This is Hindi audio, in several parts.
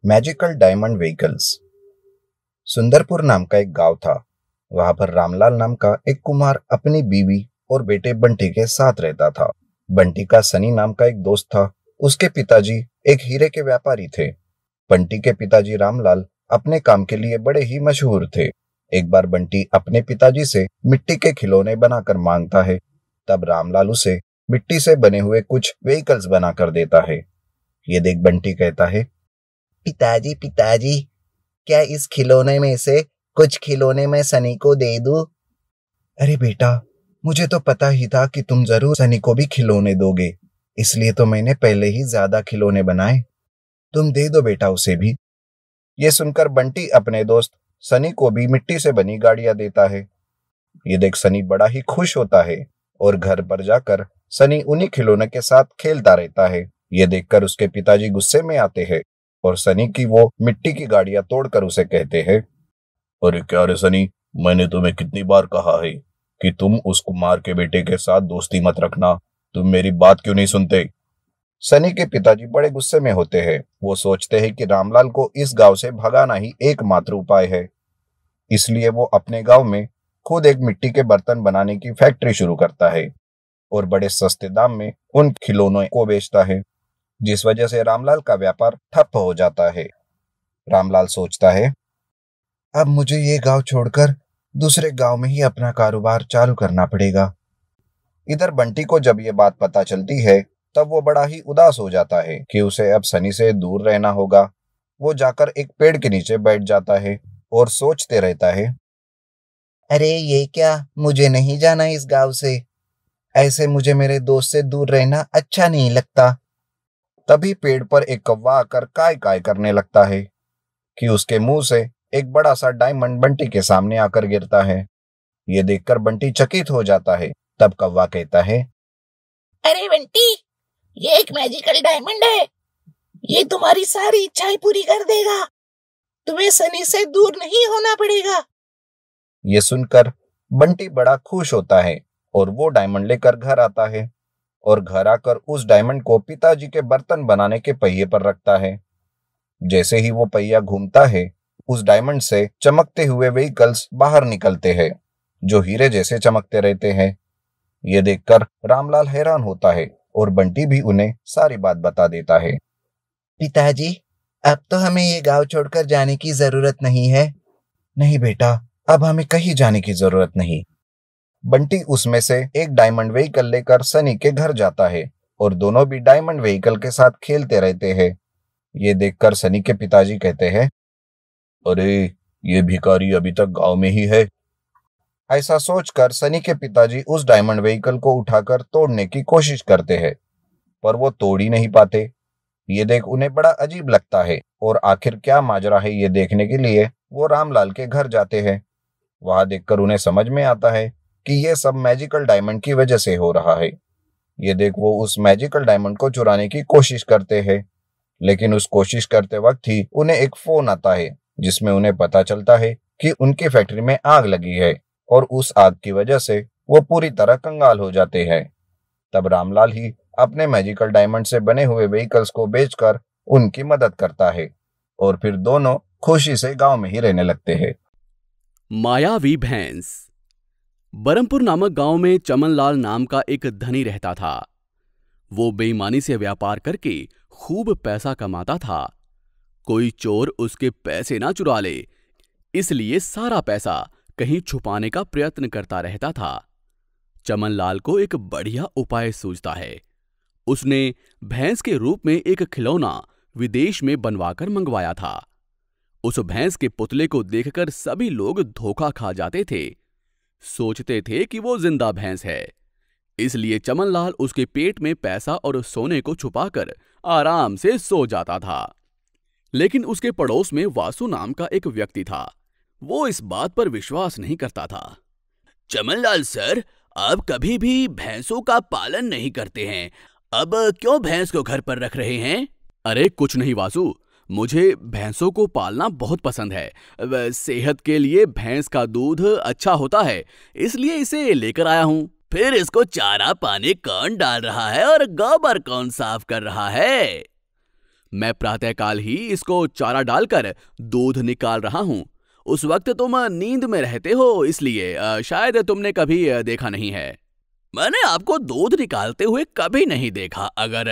Magical diamond vehicles. सुंदरपुर नाम का एक गांव था। वहां पर रामलाल नाम का एक कुम्हार अपनी बीवी और बेटे बंटी के साथ रहता था। बंटी का सनी नाम का एक दोस्त था। उसके पिताजी एक हीरे के व्यापारी थे। बंटी के पिताजी रामलाल अपने काम के लिए बड़े ही मशहूर थे। एक बार बंटी अपने पिताजी से मिट्टी के खिलौने बनाकर मांगता है। तब रामलाल उसे मिट्टी से बने हुए कुछ व्हीकल्स बनाकर देता है। ये देख बंटी कहता है, पिताजी पिताजी, क्या इस खिलौने में से कुछ खिलौने मैं सनी को दे दूं? अरे बेटा, मुझे तो पता ही था कि तुम जरूर सनी को भी खिलौने दोगे, इसलिए तो मैंने पहले ही ज्यादा खिलौने बनाए। तुम दे दो बेटा उसे भी। ये सुनकर बंटी अपने दोस्त सनी को भी मिट्टी से बनी गाड़ियां देता है। ये देख सनी बड़ा ही खुश होता है और घर पर जाकर सनी उन्हीं खिलौने के साथ खेलता रहता है। ये देखकर उसके पिताजी गुस्से में आते हैं और सनी की वो मिट्टी की गाड़ियां तोड़कर उसे कहते हैं, अरे क्या रे सनी, मैंने तुम्हें कितनी बार कहा है कि तुम उस कुमार के बेटे के साथ दोस्ती मत रखना। तुम मेरी बात क्यों नहीं सुनते? सनी के पिताजी बड़े गुस्से में होते हैं। वो सोचते हैं कि रामलाल को इस गांव से भगाना ही एकमात्र उपाय है। इसलिए वो अपने गांव में खुद एक मिट्टी के बर्तन बनाने की फैक्ट्री शुरू करता है और बड़े सस्ते दाम में उन खिलौनों को बेचता है, जिस वजह से रामलाल का व्यापार ठप हो जाता है। रामलाल सोचता है, अब मुझे ये गांव छोड़कर दूसरे गांव में ही अपना कारोबार चालू करना पड़ेगा। इधर बंटी को जब ये बात पता चलती है तब वो बड़ा ही उदास हो जाता है कि उसे अब सनी से दूर रहना होगा। वो जाकर एक पेड़ के नीचे बैठ जाता है और सोचते रहता है, अरे ये क्या, मुझे नहीं जाना इस गांव से। ऐसे मुझे मेरे दोस्त से दूर रहना अच्छा नहीं लगता। तभी पेड़ पर एक कौवा आकर काय काय करने लगता है कि उसके मुंह से एक बड़ा सा डायमंड बंटी के सामने आकर गिरता है। ये देखकर बंटी चकित हो जाता है। तब कौवा कहता है, अरे बंटी, ये एक मैजिकल डायमंड है। ये तुम्हारी सारी इच्छाएं पूरी कर देगा। तुम्हें सनी से दूर नहीं होना पड़ेगा। ये सुनकर बंटी बड़ा खुश होता है और वो डायमंड लेकर घर आता है और घर आकर उस डायमंड को पिताजी के बर्तन बनाने के पहिए पर रखता है। जैसे ही वो पहिया घूमता है, उस डायमंड से चमकते हुए व्हीकल्स बाहर निकलते हैं, जो हीरे जैसे चमकते रहते हैं। ये देखकर रामलाल हैरान होता है और बंटी भी उन्हें सारी बात बता देता है। पिताजी, अब तो हमें ये गांव छोड़कर जाने की जरूरत नहीं है। नहीं बेटा, अब हमें कहीं जाने की जरूरत नहीं। बंटी उसमें से एक डायमंड व्हीकल लेकर सनी के घर जाता है और दोनों भी डायमंड व्हीकल के साथ खेलते रहते हैं। ये देखकर सनी के पिताजी कहते हैं, अरे ये भिखारी अभी तक गांव में ही है। ऐसा सोचकर सनी के पिताजी उस डायमंड व्हीकल को उठाकर तोड़ने की कोशिश करते हैं, पर वो तोड़ ही नहीं पाते। ये देख उन्हें बड़ा अजीब लगता है और आखिर क्या माजरा है ये देखने के लिए वो रामलाल के घर जाते हैं। वहां देखकर उन्हें समझ में आता है कि ये सब मैजिकल डायमंड की वजह से हो रहा है। ये देख वो उस मैजिकल डायमंड को चुराने की कोशिश करते हैं, लेकिन उस कोशिश करते वक्त ही उन्हें एक फोन आता है जिसमें उन्हें पता चलता है कि उनकी फैक्ट्री में आग लगी है और उस आग की वजह से वो पूरी तरह कंगाल हो जाते हैं। तब रामलाल ही अपने मैजिकल डायमंड से बने हुए व्हीकल्स को बेचकर उनकी मदद करता है और फिर दोनों खुशी से गांव में ही रहने लगते हैं। मायावी भैंस। बरमपुर नामक गांव में चमनलाल नाम का एक धनी रहता था। वो बेईमानी से व्यापार करके खूब पैसा कमाता था। कोई चोर उसके पैसे ना चुरा ले, इसलिए सारा पैसा कहीं छुपाने का प्रयत्न करता रहता था। चमनलाल को एक बढ़िया उपाय सूझता है। उसने भैंस के रूप में एक खिलौना विदेश में बनवाकर मंगवाया था। उस भैंस के पुतले को देखकर सभी लोग धोखा खा जाते थे। सोचते थे कि वो जिंदा भैंस है, इसलिए चमनलाल उसके पेट में पैसा और सोने को छुपाकर आराम से सो जाता था। लेकिन उसके पड़ोस में वासु नाम का एक व्यक्ति था। वो इस बात पर विश्वास नहीं करता था। चमनलाल सर, आप कभी भी भैंसों का पालन नहीं करते हैं, अब क्यों भैंस को घर पर रख रहे हैं? अरे कुछ नहीं वासु, मुझे भैंसों को पालना बहुत पसंद है। सेहत के लिए भैंस का दूध अच्छा होता है, इसलिए इसे लेकर आया हूँ। फिर इसको चारा पानी कौन डाल रहा है और गोबर कौन साफ कर रहा है? मैं प्रातःकाल ही इसको चारा डालकर दूध निकाल रहा हूँ। उस वक्त तुम नींद में रहते हो, इसलिए शायद तुमने कभी देखा नहीं है। मैंने आपको दूध निकालते हुए कभी नहीं देखा। अगर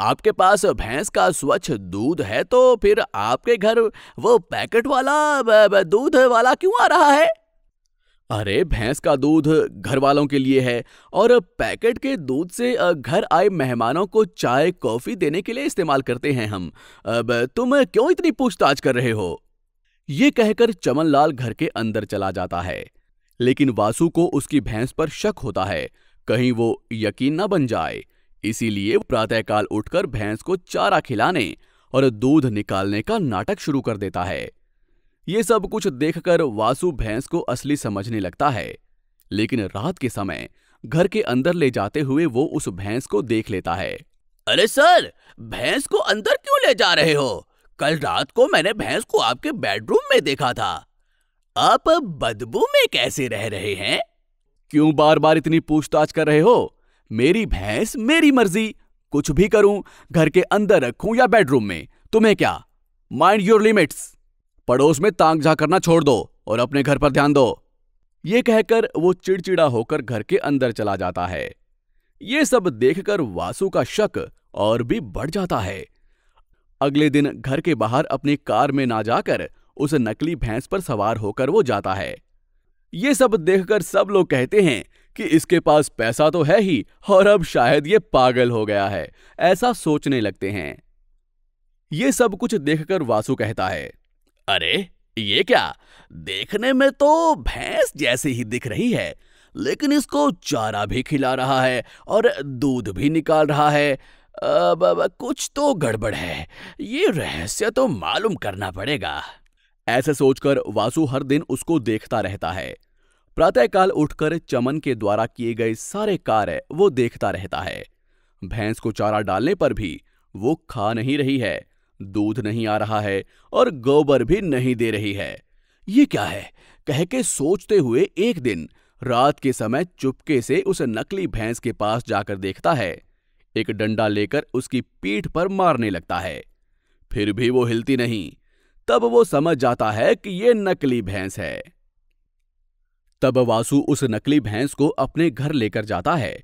आपके पास भैंस का स्वच्छ दूध है तो फिर आपके घर वो पैकेट वाला दूध वाला क्यों आ रहा है? अरे भैंस का दूध घर वालों के लिए है और पैकेट के दूध से घर आए मेहमानों को चाय कॉफी देने के लिए इस्तेमाल करते हैं हम। अब तुम क्यों इतनी पूछताछ कर रहे हो? ये कहकर चमनलाल घर के अंदर चला जाता है, लेकिन वासु को उसकी भैंस पर शक होता है, कहीं वो यकीन न बन जाए। इसीलिए प्रातःकाल उठकर भैंस को चारा खिलाने और दूध निकालने का नाटक शुरू कर देता है। ये सब कुछ देखकर वासु भैंस को असली समझने लगता है, लेकिन रात के समय घर के अंदर ले जाते हुए वो उस भैंस को देख लेता है। अरे सर, भैंस को अंदर क्यों ले जा रहे हो? कल रात को मैंने भैंस को आपके बेडरूम में देखा था। आप बदबू में कैसे रह रहे हैं? क्यों बार बार इतनी पूछताछ कर रहे हो? मेरी भैंस, मेरी मर्जी, कुछ भी करूं, घर के अंदर रखूं या बेडरूम में, तुम्हें क्या? Mind your limits. पड़ोस में ताक झांक करना छोड़ दो और अपने घर पर ध्यान दो। ये कहकर वो चिड़चिड़ा होकर घर के अंदर चला जाता है। ये सब देखकर वासु का शक और भी बढ़ जाता है। अगले दिन घर के बाहर अपनी कार में ना जाकर उस नकली भैंस पर सवार होकर वो जाता है। ये सब देखकर सब लोग कहते हैं कि इसके पास पैसा तो है ही और अब शायद ये पागल हो गया है, ऐसा सोचने लगते हैं। ये सब कुछ देखकर वासु कहता है, अरे ये क्या? देखने में तो भैंस जैसे ही दिख रही है, लेकिन इसको चारा भी खिला रहा है और दूध भी निकाल रहा है। कुछ तो गड़बड़ है। ये रहस्य तो मालूम करना पड़ेगा। ऐसे सोचकर वासु हर दिन उसको देखता रहता है। प्रातःकाल उठकर चमन के द्वारा किए गए सारे कार्य वो देखता रहता है। भैंस को चारा डालने पर भी वो खा नहीं रही है, दूध नहीं आ रहा है और गोबर भी नहीं दे रही है। ये क्या है कह के सोचते हुए एक दिन रात के समय चुपके से उस नकली भैंस के पास जाकर देखता है। एक डंडा लेकर उसकी पीठ पर मारने लगता है, फिर भी वो हिलती नहीं। तब वो समझ जाता है कि ये नकली भैंस है। तब वासु उस नकली भैंस को अपने घर लेकर जाता है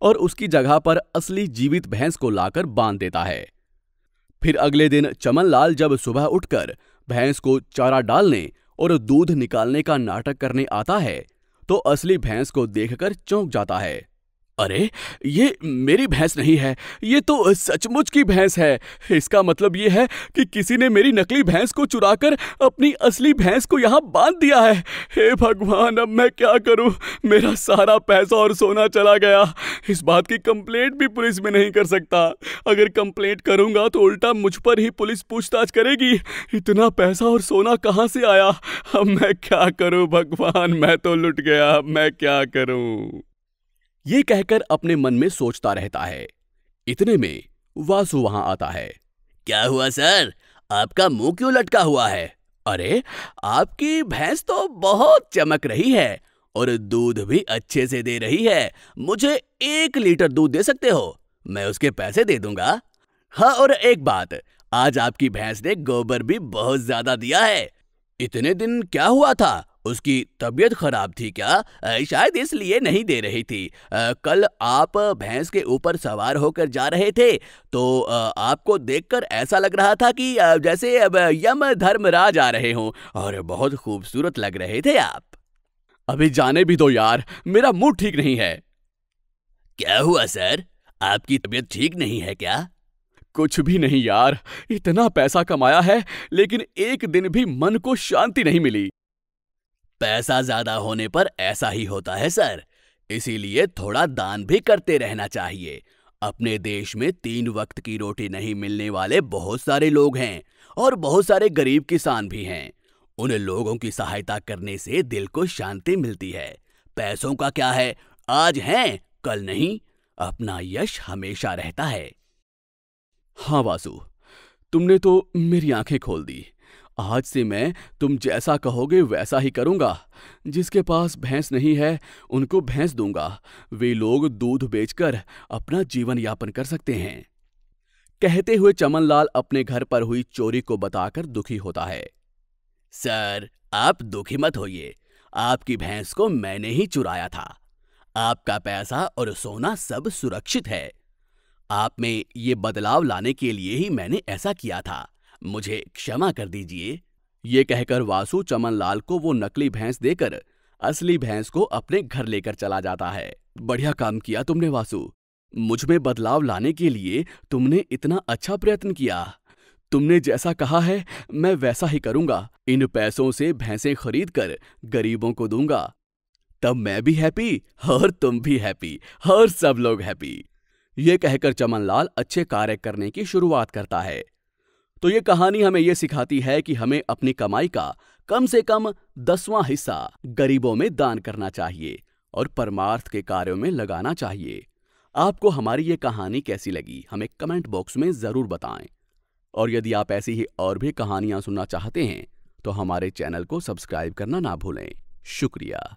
और उसकी जगह पर असली जीवित भैंस को लाकर बांध देता है। फिर अगले दिन चमनलाल जब सुबह उठकर भैंस को चारा डालने और दूध निकालने का नाटक करने आता है तो असली भैंस को देखकर चौंक जाता है। अरे ये मेरी भैंस नहीं है, ये तो सचमुच की भैंस है। इसका मतलब ये है कि किसी ने मेरी नकली भैंस को चुराकर अपनी असली भैंस को यहाँ बांध दिया है। हे भगवान, अब मैं क्या करूँ? मेरा सारा पैसा और सोना चला गया। इस बात की कंप्लेंट भी पुलिस में नहीं कर सकता। अगर कंप्लेंट करूँगा तो उल्टा मुझ पर ही पुलिस पूछताछ करेगी। इतना पैसा और सोना कहाँ से आया? अब मैं क्या करूँ भगवान? मैं तो लुट गया, अब मैं क्या करूँ? ये कहकर अपने मन में सोचता रहता है। इतने में वासु वहां आता है। क्या हुआ सर? आपका मुंह क्यों लटका हुआ है? अरे आपकी भैंस तो बहुत चमक रही है और दूध भी अच्छे से दे रही है। मुझे 1 लीटर दूध दे सकते हो? मैं उसके पैसे दे दूंगा। हाँ, और एक बात, आज आपकी भैंस ने गोबर भी बहुत ज्यादा दिया है। इतने दिन क्या हुआ था? उसकी तबीयत खराब थी क्या? शायद इसलिए नहीं दे रही थी। कल आप भैंस के ऊपर सवार होकर जा रहे थे तो आपको देखकर ऐसा लग रहा था कि जैसे यम धर्मराज आ रहे हों और बहुत खूबसूरत लग रहे थे आप। अभी जाने भी दो यार, मेरा मूड ठीक नहीं है। क्या हुआ सर? आपकी तबीयत ठीक नहीं है क्या? कुछ भी नहीं यार, इतना पैसा कमाया है लेकिन एक दिन भी मन को शांति नहीं मिली। पैसा ज्यादा होने पर ऐसा ही होता है सर, इसीलिए थोड़ा दान भी करते रहना चाहिए। अपने देश में 3 वक्त की रोटी नहीं मिलने वाले बहुत सारे लोग हैं और बहुत सारे गरीब किसान भी हैं। उन लोगों की सहायता करने से दिल को शांति मिलती है। पैसों का क्या है, आज हैं कल नहीं। अपना यश हमेशा रहता है। हाँ वासु, तुमने तो मेरी आंखें खोल दी। आज से मैं तुम जैसा कहोगे वैसा ही करूंगा। जिसके पास भैंस नहीं है उनको भैंस दूंगा। वे लोग दूध बेचकर अपना जीवन यापन कर सकते हैं। कहते हुए चमनलाल अपने घर पर हुई चोरी को बताकर दुखी होता है। सर, आप दुखी मत होइए। आपकी भैंस को मैंने ही चुराया था। आपका पैसा और सोना सब सुरक्षित है। आप में ये बदलाव लाने के लिए ही मैंने ऐसा किया था। मुझे क्षमा कर दीजिए। ये कहकर वासु चमनलाल को वो नकली भैंस देकर असली भैंस को अपने घर लेकर चला जाता है। बढ़िया काम किया तुमने वासु। मुझ में बदलाव लाने के लिए तुमने इतना अच्छा प्रयत्न किया। तुमने जैसा कहा है मैं वैसा ही करूंगा। इन पैसों से भैंसें खरीद कर गरीबों को दूंगा। तब मैं भी हैप्पी और तुम भी हैप्पी और सब लोग हैप्पी। ये कहकर चमनलाल अच्छे कार्य करने की शुरुआत करता है। तो ये कहानी हमें ये सिखाती है कि हमें अपनी कमाई का कम से कम 10वां हिस्सा गरीबों में दान करना चाहिए और परमार्थ के कार्यों में लगाना चाहिए। आपको हमारी ये कहानी कैसी लगी हमें कमेंट बॉक्स में ज़रूर बताएं। और यदि आप ऐसी ही और भी कहानियां सुनना चाहते हैं तो हमारे चैनल को सब्सक्राइब करना ना भूलें। शुक्रिया।